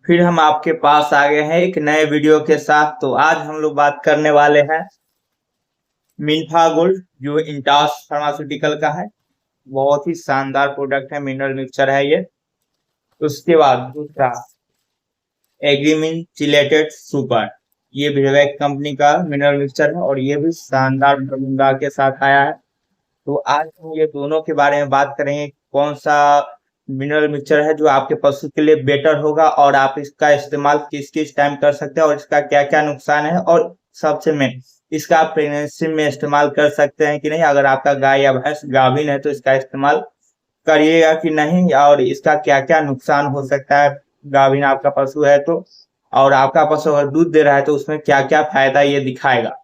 फिर हम आपके पास आ गए हैं एक नए वीडियो के साथ। तो आज हम लोग बात करने वाले हैं मिल्फा गोल्ड, जो इंटास फार्मास्यूटिकल का है। बहुत ही शानदार प्रोडक्ट है, मिनरल मिक्सचर है ये। उसके बाद दूसरा एग्रीमिन चिलेटेड सुपर, ये भी विवेक कंपनी का मिनरल मिक्सचर है और ये भी शानदार फॉर्मूला के साथ आया है। तो आज हम ये दोनों के बारे में बात करेंगे, कौन सा मिनरल मिक्सचर है जो आपके पशु के लिए बेटर होगा और आप इसका इस्तेमाल किस किस टाइम कर सकते हैं और इसका क्या क्या नुकसान है, और सबसे मेन इसका आप प्रेगनेंसी में इस्तेमाल कर सकते हैं कि नहीं। अगर आपका गाय या भैंस गाभिन है तो इसका इस्तेमाल करिएगा कि नहीं, और इसका क्या क्या नुकसान हो सकता है गाभिन आपका पशु है तो। और आपका पशु अगर दूध दे रहा है तो उसमें क्या क्या फायदा ये दिखाएगा।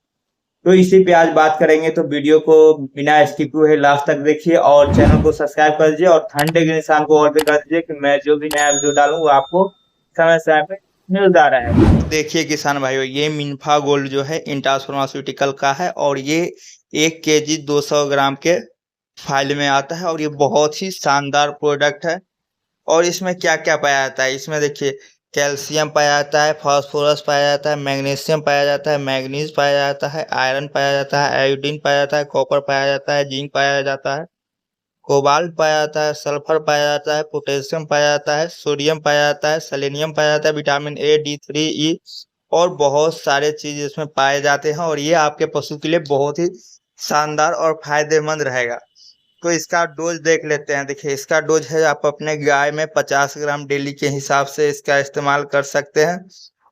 तो इसी पे आज बात करेंगे, तो वीडियो को बिना स्किप हुए लास्ट तक देखिए और चैनल को सब्सक्राइब कर दीजिए और घंटे के निशान को और भी कर दीजिए कि मैं जो भी नया वीडियो डालूं वो आपको समय समय पे मिलता रहे। देखिए किसान भाइयों, ये मिनफा गोल्ड जो है इंटास फार्मास्यूटिकल का है और ये 1 केजी 200 ग्राम के फाइल में आता है और ये बहुत ही शानदार प्रोडक्ट है। और इसमें क्या क्या पाया जाता है, इसमें देखिए कैल्शियम पाया जाता है, फास्फोरस पाया जाता है, मैग्नीशियम पाया जाता है, मैग्नीज पाया जाता है, आयरन पाया जाता है, आयोडीन पाया जाता है, कॉपर पाया जाता है, जिंक पाया जाता है, कोबाल्ट पाया जाता है, सल्फर पाया जाता है, पोटेशियम पाया जाता है, सोडियम पाया जाता है, सेलेनियम पाया जाता है, विटामिन ए, D3, E और बहुत सारे चीज इसमें पाए जाते हैं। और ये आपके पशु के लिए बहुत ही शानदार और फायदेमंद रहेगा। तो इसका डोज देख लेते हैं। देखिए इसका डोज है, आप अपने गाय में 50 ग्राम डेली के हिसाब से इसका इस्तेमाल कर सकते हैं।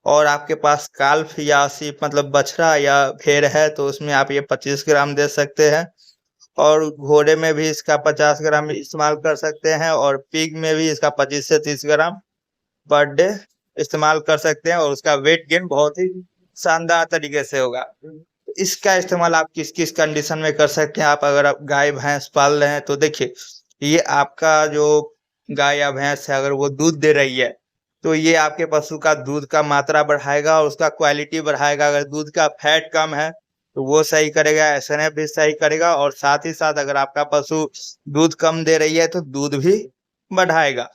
और आपके पास काल्फ या सीप मतलब बछड़ा या भेड़ है तो उसमें आप ये 25 ग्राम दे सकते हैं। और घोड़े में भी इसका 50 ग्राम इस्तेमाल कर सकते हैं और पिग में भी इसका 25 से 30 ग्राम पर डे इस्तेमाल कर सकते हैं और उसका वेट गेन बहुत ही शानदार तरीके से होगा। इसका इस्तेमाल आप किस किस कंडीशन में कर सकते हैं। आप अगर आप गाय भैंस पाल रहे हैं तो देखिए ये आपका जो गाय या भैंस है अगर वो दूध दे रही है तो ये आपके पशु का दूध का मात्रा बढ़ाएगा और उसका क्वालिटी बढ़ाएगा। अगर दूध का फैट कम है तो वो सही करेगा, SNF भी सही करेगा, और साथ ही साथ अगर आपका पशु दूध कम दे रही है तो दूध भी बढ़ाएगा।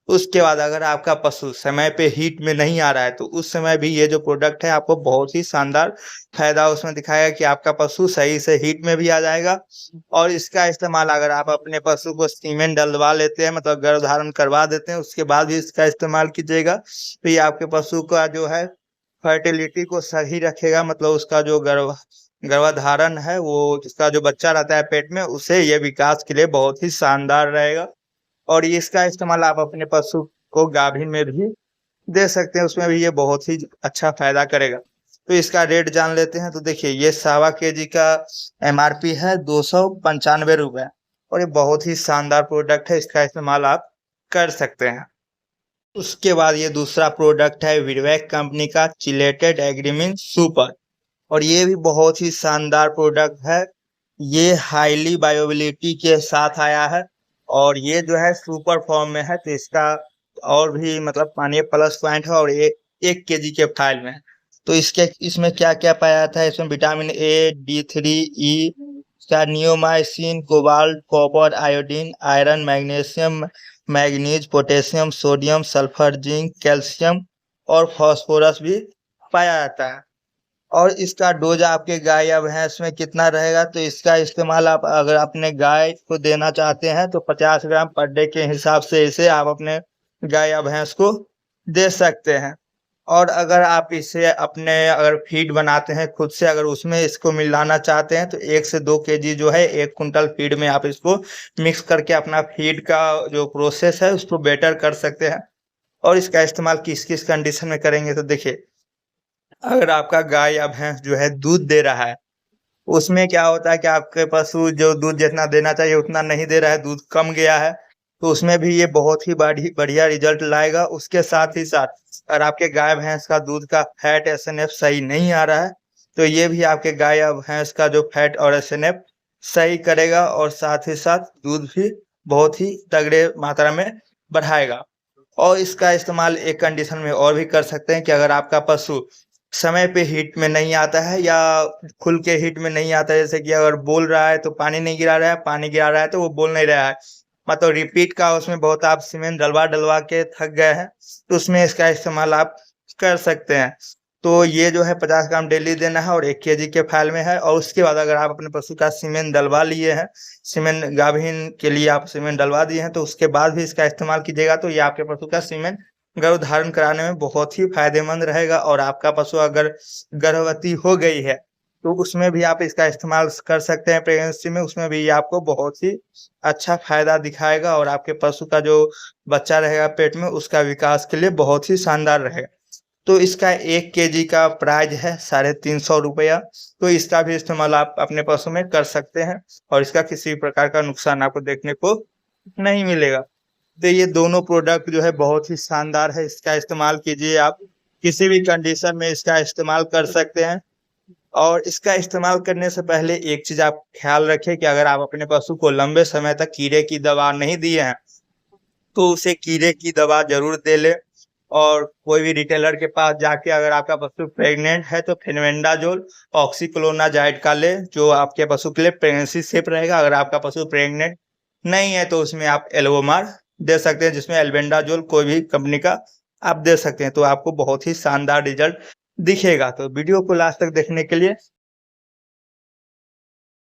उसके बाद अगर आपका पशु समय पे हीट में नहीं आ रहा है तो उस समय भी ये जो प्रोडक्ट है आपको बहुत ही शानदार फायदा उसमें दिखाएगा कि आपका पशु सही से हीट में भी आ जाएगा। और इसका इस्तेमाल अगर आप अपने पशु को सीमेंट डलवा लेते हैं मतलब गर्भधारण करवा देते हैं उसके बाद भी इसका इस्तेमाल कीजिएगा तो ये आपके पशु का जो है फर्टिलिटी को सही रखेगा, मतलब उसका जो गर्भधारण है वो इसका जो बच्चा रहता है पेट में उसे ये विकास के लिए बहुत ही शानदार रहेगा। और ये इसका इस्तेमाल आप अपने पशु को गाभिन में भी दे सकते हैं, उसमें भी ये बहुत ही अच्छा फायदा करेगा। तो इसका रेट जान लेते हैं। तो देखिए ये 1.25 kg का MRP है 295 रुपए और ये बहुत ही शानदार प्रोडक्ट है, इसका इस्तेमाल आप कर सकते हैं। उसके बाद ये दूसरा प्रोडक्ट है विवेक कंपनी का चिलेटेड एग्रीमिन सुपर और ये भी बहुत ही शानदार प्रोडक्ट है। ये हाईली बायोबिलिटी के साथ आया है और ये जो है सुपर फॉर्म में है तो इसका और भी मतलब मानिए प्लस पॉइंट है। और ये 1 kg के फाइल में है। तो इसमें क्या क्या पाया जाता है, इसमें विटामिन ए, D3, E, इसका neomycin, cobalt, copper, iodine, iron, magnesium, manganese, potassium, sodium, sulphur, zinc, calcium और फास्फोरस भी पाया जाता है। और इसका डोज आपके गाय या भैंस में कितना रहेगा, तो इसका इस्तेमाल आप अगर अपने गाय को देना चाहते हैं तो 50 ग्राम पर डे के हिसाब से इसे आप अपने गाय या भैंस को दे सकते हैं। और अगर आप इसे अपने अगर फीड बनाते हैं खुद से, अगर उसमें इसको मिलाना चाहते हैं तो 1 से 2 kg जो है 1 कुंटल फीड में आप इसको मिक्स करके अपना फीड का जो प्रोसेस है उसको बेटर कर सकते हैं। और इसका इस्तेमाल किस किस कंडीशन में करेंगे, तो देखिए अगर आपका गाय या भैंस जो है दूध दे रहा है उसमें क्या होता है कि आपके पशु जो दूध जितना देना चाहिए उतना नहीं दे रहा है, दूध कम गया है, तो उसमें भी ये बहुत ही बढ़िया रिजल्ट लाएगा। उसके साथ ही साथ अगर आपके गाय भैंस का दूध का फैट SNF सही नहीं आ रहा है तो ये भी आपके गाय या भैंस का जो फैट और SNF सही करेगा और साथ ही साथ दूध भी बहुत ही तगड़े मात्रा में बढ़ाएगा। और इसका इस्तेमाल एक कंडीशन में और भी कर सकते हैं कि अगर आपका पशु समय पे हीट में नहीं आता है या खुल के हीट में नहीं आता है, जैसे कि अगर बोल रहा है तो पानी नहीं गिरा रहा है, पानी गिरा रहा है तो वो बोल नहीं रहा है, मतलब रिपीट का उसमें बहुत आप सीमेंट डलवा के थक गए हैं, तो उसमें इसका इस्तेमाल आप कर सकते हैं। तो ये जो है 50 ग्राम डेली देना है और 1 केजी के फाइल में है। और उसके बाद अगर आप अपने पशु का सीमेंट डलवा लिए हैं, सीमेंट गाभिन के लिए आप सीमेंट डलवा दिए हैं, तो उसके बाद भी इसका इस्तेमाल कीजिएगा, तो ये आपके पशु का सीमेंट गर्भधारण कराने में बहुत ही फायदेमंद रहेगा। और आपका पशु अगर गर्भवती हो गई है तो उसमें भी आप इसका इस्तेमाल कर सकते हैं। प्रेगनेंसी में उसमें भी ये आपको बहुत ही अच्छा फायदा दिखाएगा और आपके पशु का जो बच्चा रहेगा पेट में उसका विकास के लिए बहुत ही शानदार रहेगा। तो इसका 1 केजी का प्राइस है 350 रुपया। तो इसका भी इस्तेमाल आप अपने पशु में कर सकते हैं और इसका किसी प्रकार का नुकसान आपको देखने को नहीं मिलेगा। तो ये दोनों प्रोडक्ट जो है बहुत ही शानदार है, इसका इस्तेमाल कीजिए। आप किसी भी कंडीशन में इसका इस्तेमाल कर सकते हैं। और इसका इस्तेमाल करने से पहले एक चीज आप ख्याल रखें कि अगर आप अपने पशु को लंबे समय तक कीड़े की दवा नहीं दिए हैं तो उसे कीड़े की दवा जरूर दे ले। और कोई भी रिटेलर के पास जाके अगर आपका पशु प्रेग्नेंट है तो फेनवेंडाजोल ऑक्सीक्लोनाजाइड का ले, जो आपके पशु के लिए प्रेगनेंसी सेफ रहेगा। अगर आपका पशु प्रेग्नेंट नहीं है तो उसमें आप एल्बोमार दे सकते हैं, जिसमें एल्बेंडाजोल कोई भी कंपनी का आप दे सकते हैं, तो आपको बहुत ही शानदार रिजल्ट दिखेगा। तो वीडियो को लास्ट तक देखने के लिए